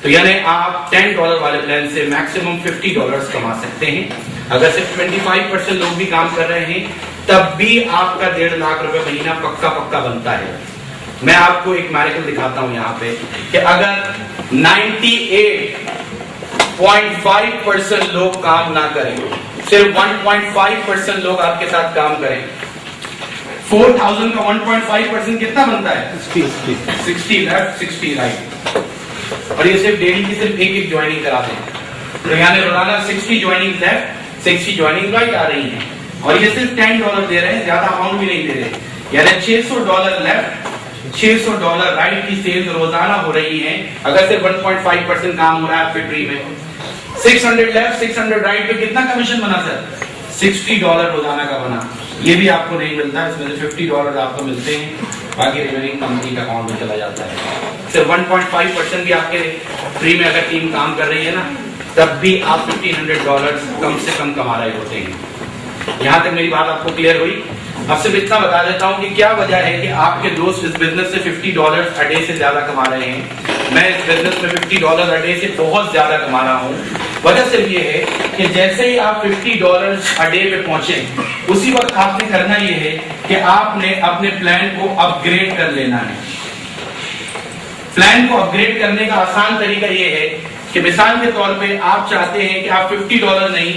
تو یعنی آپ $10 والے پلان سے میکسیمم $50 کما سکتے ہیں. اگر صرف 25% لوگ بھی کام کر رہے ہیں تب بھی آپ کا 1.5 لاکھ روپے مہینہ پکا بنتا ہے. میں آپ کو ایک میریکل دکھاتا ہوں یہاں پہ کہ اگر 98.5% لوگ کام نہ کریں, صرف 1.5% لوگ آپ کے ساتھ کام کریں, 4000 کا 1.5% کتنا بنتا ہے؟ 60 لیفٹ 60 رائٹ. اور یہ صرف ڈیلی کی صرف ایک جوائننگ کراتے ہیں تو یعنی روزانہ 60 جوائننگ لیفٹ 60 جوائننگ رائٹ آ رہی ہیں اور یہ صرف $10 دے رہے ہیں, زیادہ اماؤنٹ بھی نہیں دے رہے. यानी $600 लेफ्ट, $600 राइट की सेल्स रोजाना हो रही है। अगर सिर्फ 1.5% काम हो रहा है आपके ट्री में, 600 लेफ्ट 600 राइट पे कितना कमीशन बना सर? $60 रोजाना का बना। ये भी आपको नहीं मिलता, इसमें से $50 आपको मिलते हैं, बाकी रिमेनिंग कंपनी का अकाउंट में चला जाता है। सिर्फ 1.5% भी आपके ट्री में अगर टीम काम कर रही है ना, तब भी आप $1500 कम से कम कमा रहे होते हैं। यहाँ तक मेरी बात आपको क्लियर हुई? अब सिर्फ इतना बता देता हूँ कि क्या वजह है कि आपके दोस्त इस बिजनेस से $50 अ डे से ज्यादा कमा रहे हैं। मैं इस बिजनेस में $50 अ डे से बहुत ज्यादा कमा रहा हूँ। वजह सिर्फ ये है कि जैसे ही आप $50 अ डे पे पहुंचे, उसी वक्त आपने करना ये है कि आपने अपने प्लान को अपग्रेड कर लेना है। प्लान को अपग्रेड करने का आसान तरीका ये है कि मिसाल के तौर पे आप चाहते हैं कि आप $50 नहीं,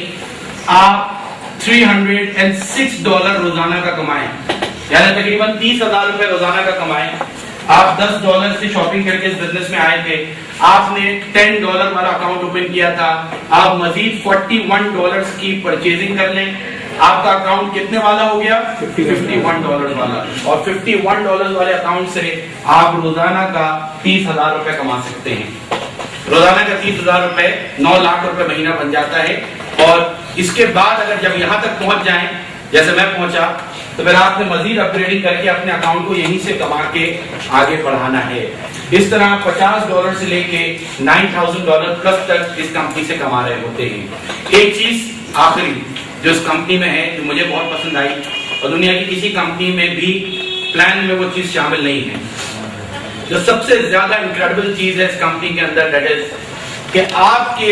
आप $306 रोजाना का कमाएं, यानी तकरीबन $30,000 रोजाना का कमाएं। आप $10 से शॉपिंग करके इस बिजनेस में आए थे, आपने $10 वाला अकाउंट ओपन किया था, आप मजीद $41 की परचेजिंग कर लें, आपका अकाउंट कितने वाला हो गया? $51 वाला। और $51 वाले अकाउंट से आप रोजाना का $30,000 कमा सकते हैं। रोजाना का $30,000 $9 लाख महीना बन जाता है। और इसके बाद अगर जब यहां तक पहुंच जाएं, जैसे मैं पहुंचा, तो फिर आपने मजीद अपग्रेडिंग करके अपने अकाउंट को यहीं से कमा के आगे बढ़ाना है। इस तरह आप $50 से लेके $9,000 प्लस तक इस कंपनी से कमा रहे होते हैं। एक चीज आखिरी जो इस कंपनी में है, जो मुझे बहुत पसंद आई, और दुनिया की किसी कंपनी में भी प्लान में वो चीज शामिल नहीं है, जो सबसे ज्यादा इनक्रेडिबल चीज है इस कंपनी के अंदर, दैट इज कि आपके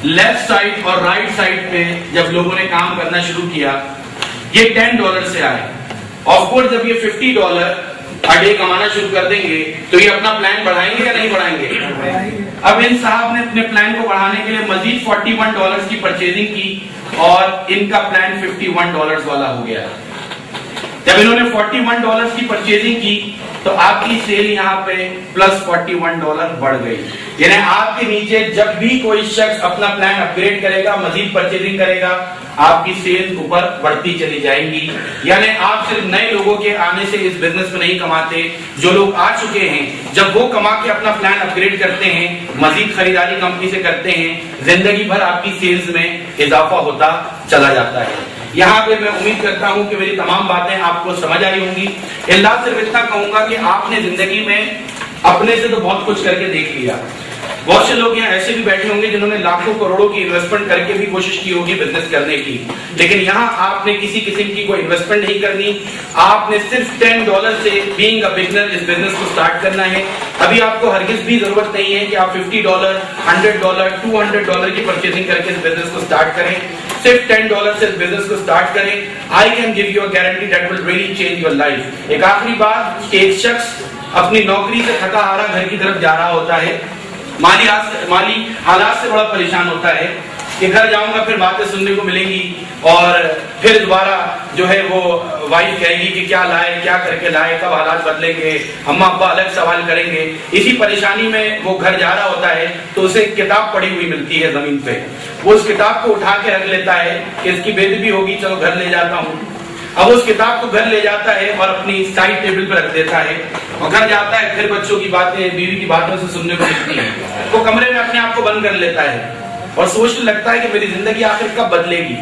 लेफ्ट साइड और राइट साइड पे जब लोगों ने काम करना शुरू किया, ये $10 से आए। ऑफ कोर्स जब ये $50 अ डे कमाना शुरू कर देंगे तो ये अपना प्लान बढ़ाएंगे या नहीं बढ़ाएंगे? अब इन साहब ने अपने प्लान को बढ़ाने के लिए मजीद $41 की परचेजिंग की और इनका प्लान $51 वाला हो गया। जब इन्होंने $41 की परचेजिंग की तो आपकी सेल यहाँ पे प्लस $41 बढ़ गई। यानी आपके नीचे जब भी कोई शख्स अपना प्लान अपग्रेड करेगा, मजीद परचेजिंग करेगा, आपकी सेल्स ऊपर बढ़ती चली जाएंगी। यानी आप सिर्फ नए लोगों के आने से इस बिजनेस में नहीं कमाते, जो लोग आ चुके हैं जब वो कमा के अपना प्लान अपग्रेड करते हैं, मजीद खरीदारी कंपनी से करते हैं, जिंदगी भर आपकी सेल्स में इजाफा होता चला जाता है। यहाँ पे मैं उम्मीद करता हूँ कि मेरी तमाम बातें आपको समझ आई होंगी। इल्लाह सिर्फ इतना कहूंगा कि आपने जिंदगी में अपने से तो बहुत कुछ करके देख लिया। बहुत से लोग यहाँ ऐसे भी बैठे होंगे जिन्होंने लाखों करोड़ों की इन्वेस्टमेंट करके भी कोशिश की होगी बिजनेस करने की, लेकिन यहाँ आपने किसी किस्म की कोई इन्वेस्टमेंट नहीं करनी। आपने सिर्फ $10 से बीइंग अ बिगिनर इस बिजनेस को स्टार्ट करना है। अभी आपको हरगिज भी जरूरत नहीं है कि आप $50, $100, $200 की परचेजिंग करके इस बिजनेस को स्टार्ट करें। सिर्फ $10 से इस बिजनेस को स्टार्ट करें। I can give you a guarantee that will really change your life. एक आखिरी बात, एक शख्स अपनी नौकरी से थका हारा घर की तरफ जा रहा होता है, माली हालात से बड़ा परेशान होता है कि घर जाऊंगा फिर बातें सुनने को मिलेंगी और फिर दोबारा जो है वो वाइफ कहेगी कि क्या लाए, क्या करके लाए, कब हालात बदलेंगे, अम्मा अब्बा अलग सवाल करेंगे। इसी परेशानी में वो घर जा रहा होता है तो उसे एक किताब पड़ी हुई मिलती है जमीन पे। वो उस किताब को उठा के रख लेता है कि इसकी बेदबी होगी, चलो घर ले जाता हूँ। अब उस किताब को घर ले जाता है और अपनी साइड टेबल पर रख देता है और घर जाता है, फिर बच्चों की बातें, बीवी की बातों से सुनने को मिलती है। वो कमरे में अपने आप को बंद कर लेता है और सोचने लगता है कि मेरी जिंदगी आखिर कब बदलेगी।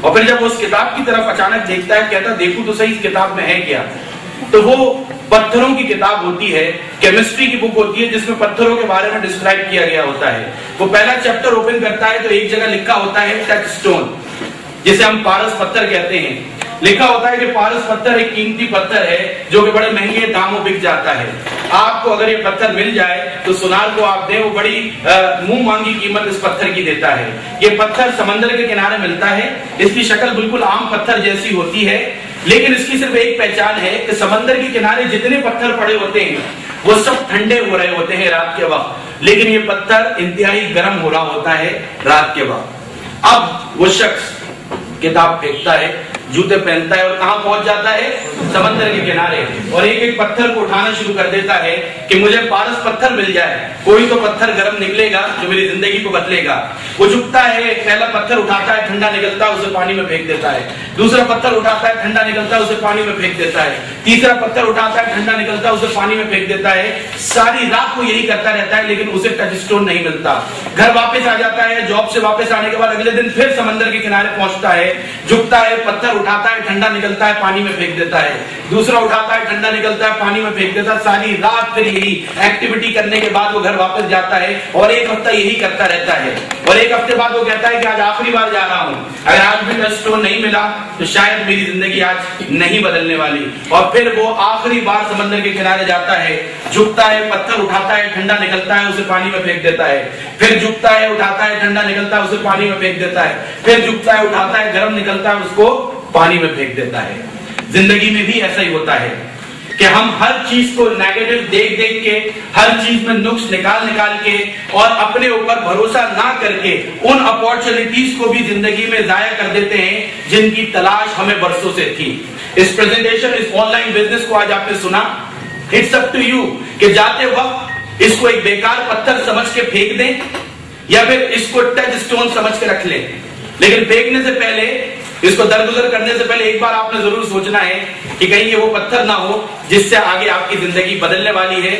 और फिर जब उस किताब की तरफ अचानक देखता है, कहता देखूं तो सही इस किताब में है क्या। तो वो पत्थरों की किताब होती है, केमिस्ट्री की बुक होती है जिसमें पत्थरों के बारे में डिस्क्राइब किया गया होता है। वो पहला चैप्टर ओपन करता है तो एक जगह लिखा होता है टच स्टोन, जिसे हम पारस पत्थर कहते हैं। लिखा होता है कि पारस पत्थर एक कीमती पत्थर है जो कि बड़े महंगे दामों बिक जाता है। आपको अगर ये पत्थर मिल जाए तो सुनार को आप दें, वो बड़ी मुंह मांगी कीमत इस पत्थर की देता है। ये पत्थर समंदर के किनारे मिलता है, इसकी शक्ल बिल्कुल आम पत्थर जैसी होती है, लेकिन इसकी सिर्फ एक पहचान है कि समंदर के किनारे जितने पत्थर पड़े होते हैं वो सब ठंडे हो रहे होते हैं रात के वक्त, लेकिन ये पत्थर इंतहाई गर्म हो रहा होता है रात के वक्त। अब वो शख्स किताब फेंकता है जूते पहनता है और कहां पहुंच जाता है, समंदर के किनारे, और एक एक पत्थर को उठाना शुरू कर देता है कि मुझे पारस पत्थर मिल जाए, कोई तो पत्थर गर्म निकलेगा जो मेरी जिंदगी को बदलेगा। वो झुकता है, पहला पत्थर उठाता है, ठंडा निकलता है, उसे पानी में फेंक देता है। दूसरा पत्थर उठाता है, ठंडा निकलता है, उसे पानी में फेंक देता है। तीसरा पत्थर उठाता है, ठंडा निकलता है, उसे पानी में फेंक देता है। सारी रात वो यही करता रहता है, लेकिन उसे टच स्टोन नहीं मिलता। घर वापस आ जाता है, जॉब से वापस आने के बाद अगले दिन फिर समंदर के किनारे पहुंचता है, झुकता है, पत्थर उठाता है, ठंडा निकलता है, पानी में फेंक देता है। दूसरा उठाता है, ठंडा निकलता है, पानी में फेंक देता है। सारी रात फिर यही एक्टिविटी करने के बाद वो घर वापस जाता है और एक हफ्ता यही करता रहता है। और एक हफ्ते बाद वो कहता है कि आज आखिरी बार जा रहा हूं, अगर आज भी टच स्टोन नहीं मिला तो शायद मेरी जिंदगी आज नहीं बदलने वाली। और फिर वो आखिरी बार समंदर के किनारे जाता है, झुकता है, पत्थर उठाता है, ठंडा निकलता है, उसे पानी में फेंक देता है। फिर झुकता है, उठाता है, ठंडा निकलता है, उसे पानी में फेंक देता है। फिर झुकता है, उठाता है, गर्म निकलता है, उसको पानी में फेंक देता है। जिंदगी में भी ऐसा ही होता है कि हम हर चीज को नेगेटिव देख देख के, हर चीज में नुक्स निकाल निकाल के और अपने ऊपर भरोसा ना करके उन अपॉर्चुनिटीज को भी जिंदगी में जाया कर देते हैं जिनकी तलाश हमें बरसों से थी। इस प्रेजेंटेशन, इस ऑनलाइन बिजनेस को आज आपने सुना, इट्स अप टू यू कि जाते वक्त इसको एक बेकार पत्थर समझ के फेंक दें या फिर इसको टच स्टोन समझ के रख लें। लेकिन फेंकने से पहले, इसको दरगुजर करने से पहले एक बार आपने जरूर सोचना है कि कहीं ये वो पत्थर ना हो जिससे आगे आपकी जिंदगी बदलने वाली है।